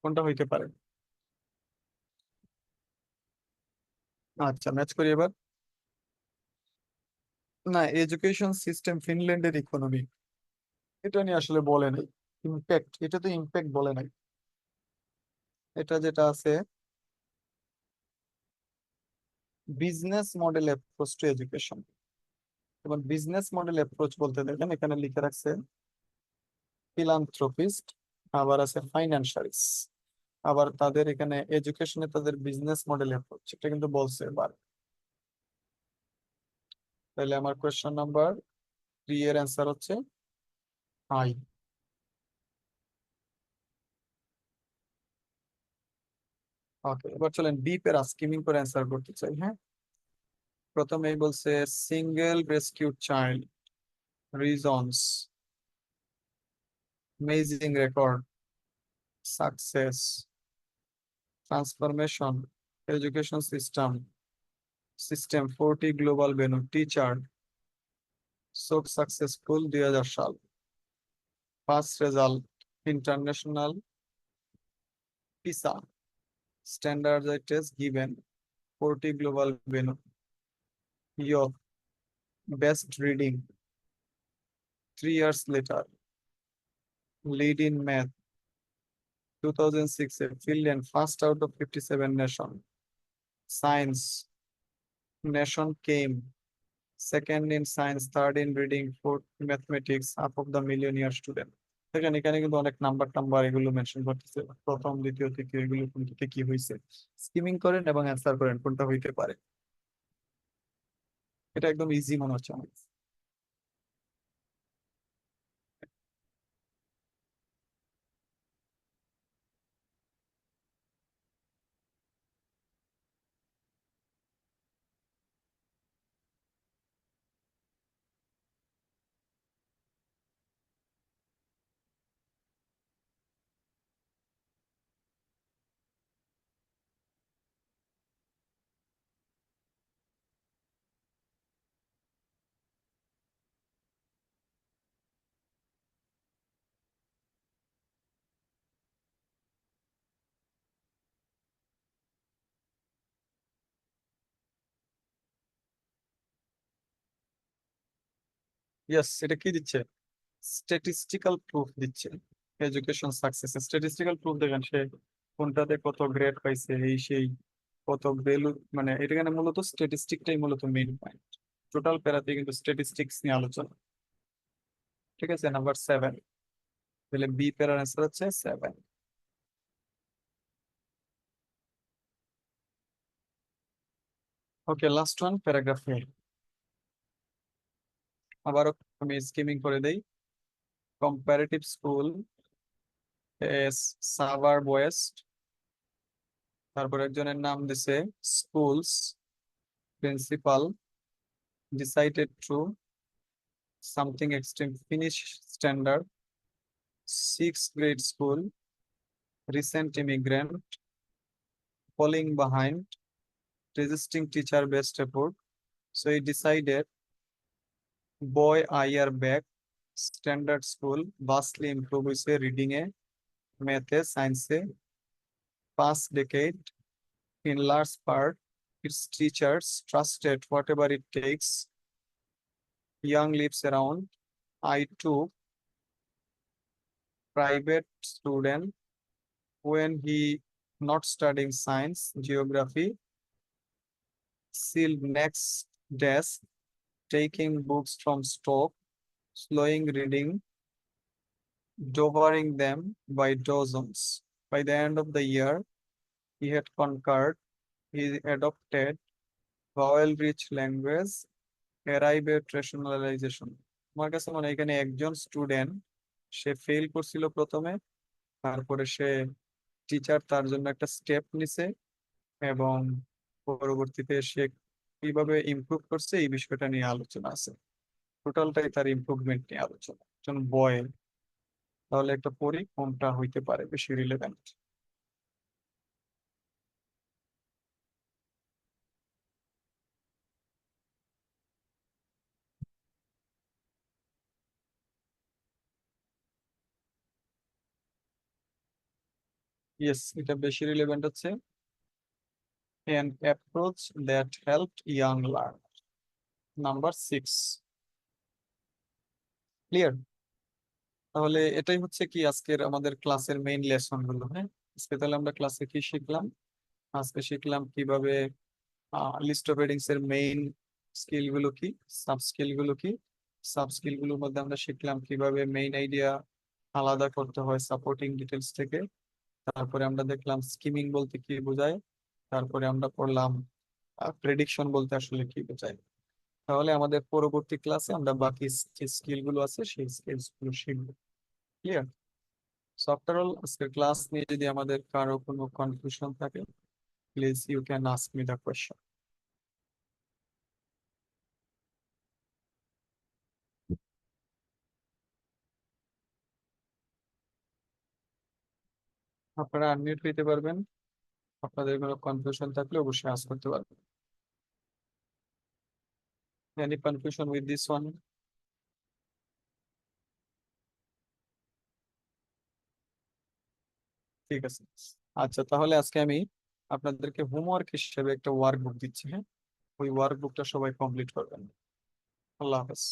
A: কোনটা হইতে পারে? আচ্ছা, ম্যাচ করি এবার। না, এডুকেশন সিস্টেম ফিনল্যান্ডের ইকোনমি, এটা নিয়ে আসলে বলে নাই। ইম্প্যাক্ট, এটা তো ইম্প্যাক্ট বলে নাই। এটা যেটা আছে business model approach to education. এবং বিজনেস মডেল অ্যাপ্রোচ বলতে দেখেন এখানে লিখে রাখছে ফিলান্থ্রপিস্ট, আবার আছে ফাইন্যান্সারিস, আবার তাদের এখানে এডুকেশনে তাদের বিজনেস মডেল অ্যাপ্রোচ, এটা কিন্তু বলছে এবার। তাহলে আমার কোয়েশ্চন নাম্বার 3 এর অ্যান্সার হচ্ছে আই। ওকে, এবার চলেন বি প্যারা স্কিমিং করে অ্যান্সার করতে চাই। হ্যাঁ, প্রথমেই বলছে single rescued child, reasons, amazing record, success, transformation, education system, system 40 global venue, teacher, so successful 2000 সাল, first result, international PISA, standard test given, 40 global venue, York, best reading, 3 years later, lead in math, 2006 Finland first out of 57 nation, science, nation came second in science, third in reading, fourth mathematics, half of the millionaire student। দেখেন এখানে কিন্তু অনেক number টাম্বার এগুলো mention করতেছে, প্রথম দ্বিতীয় তৃতীয় এগুলো কোন থেকে কি হয়েছে। স্কিমিং করেন এবং অ্যান্সার করেন কোনটা হইতে পারে। এটা একদম ইজি মনে হচ্ছে আমার। ইয়েস, এটা কি দিচ্ছে? স্ট্যাটিস্টিক্যাল প্রুফ দিচ্ছে এডুকেশন সাকসেস। স্ট্যাটিস্টিক্যাল প্রুফ দেখেন সে কোনটাতে কত গ্রেড পাইছে, এই সেই কত ভ্যালু, মানে এটা এখানে মূলত স্ট্যাটিস্টিকটাই মূলত মেইন পয়েন্ট। টোটাল প্যারাতে কিন্তু স্ট্যাটিস্টিক্স নিয়ে আলোচনা। ঠিক আছে, নাম্বার 7। তাহলে বি প্যারার অ্যান্সার হচ্ছে 7। ওকে, লাস্ট ওয়ান, প্যারাগ্রাফ এ। আবারও আমি স্কিমিং করে দেই। Comparative school as saver west, তারপর একজনের নাম দিছে schools principal decided to something extreme Finnish standard 6th grade school recent immigrant falling behind resisting teacher based effort, so he decided boy I are back standard school vastly improve হয়েছে reading A math A science A past decade in large part its teachers trusted whatever it takes young lives around I took private student when he not studying science geography sealed next desk taking books from stock slowing reading devouring them by dozens. By the end of the year, he had conquered, he adopted vowel-rich language, arrived at rationalization. আমার কাছে মনে হয় এখানে একজন student সে fail করছিল প্রথমে, তারপরে সে teacher তার জন্য একটা স্টেপ নিছে এবং পরবর্তীতে সে কিভাবে ইমপ্রুভ করছে এই বিষয়টা নিয়ে আলোচনা আছে। টোটালটাই তার ইমপ্রুভমেন্ট নিয়ে আলোচনা। একজন বয়, তাহলে একটা পড়ি কোনটা হইতে পারে বেশি রিলেভেন্ট। ইয়েস, এটা বেশি রিলেভেন্ট হচ্ছে an approach that helped young learn, number 6। Clear? তাহলে এটাই হচ্ছে কি আজকের আমাদের ক্লাসের মেইন লেসন গুলো। হ্যাঁ, আজকে তাহলে আমরা ক্লাসে কি শিখলাম? আজকে শিখলাম কিভাবে লিস্ট অফ হেডিংস এর মেইন স্কিল গুলো কি, সাব স্কিল গুলো কি। সাব স্কিল গুলোর মধ্যে আমরা শিখলাম কিভাবে মেইন আইডিয়া আলাদা করতে হয় সাপোর্টিং ডিটেলস থেকে। তারপরে আমরা দেখলাম স্কিমিং বলতে কি বোঝায়। তারপরে আমরা পড়লাম প্রেডিকশন বলতে আসলে কি বোঝায়। তাহলে আমাদের পরবর্তী ক্লাসে আমরা বাকি যে স্কিল গুলো আছে সেই স্কিলস গুলো শিখবো। ক্লিয়ার? সো আফটার অল, আজকের ক্লাস নিয়ে যদি আমাদের কারো কোনো কনফিউশন থাকে, please you can ask me the question. আপনারা আনমিউট হইতে পারবেন, আপনাদের কোনো কনফিউশন থাকলে অবশ্যই আস্ক করতে পারবেন। Any confusion with this one? ঠিক আছে। আচ্ছা, তাহলে আজকে আমি আপনাদেরকে হোমওয়ার্ক হিসেবে একটা ওয়ার্ক বুক দিচ্ছি। হ্যাঁ, ওই ওয়ার্ক বুকটা সবাই কমপ্লিট করবেন। আল্লাহ হাফেজ।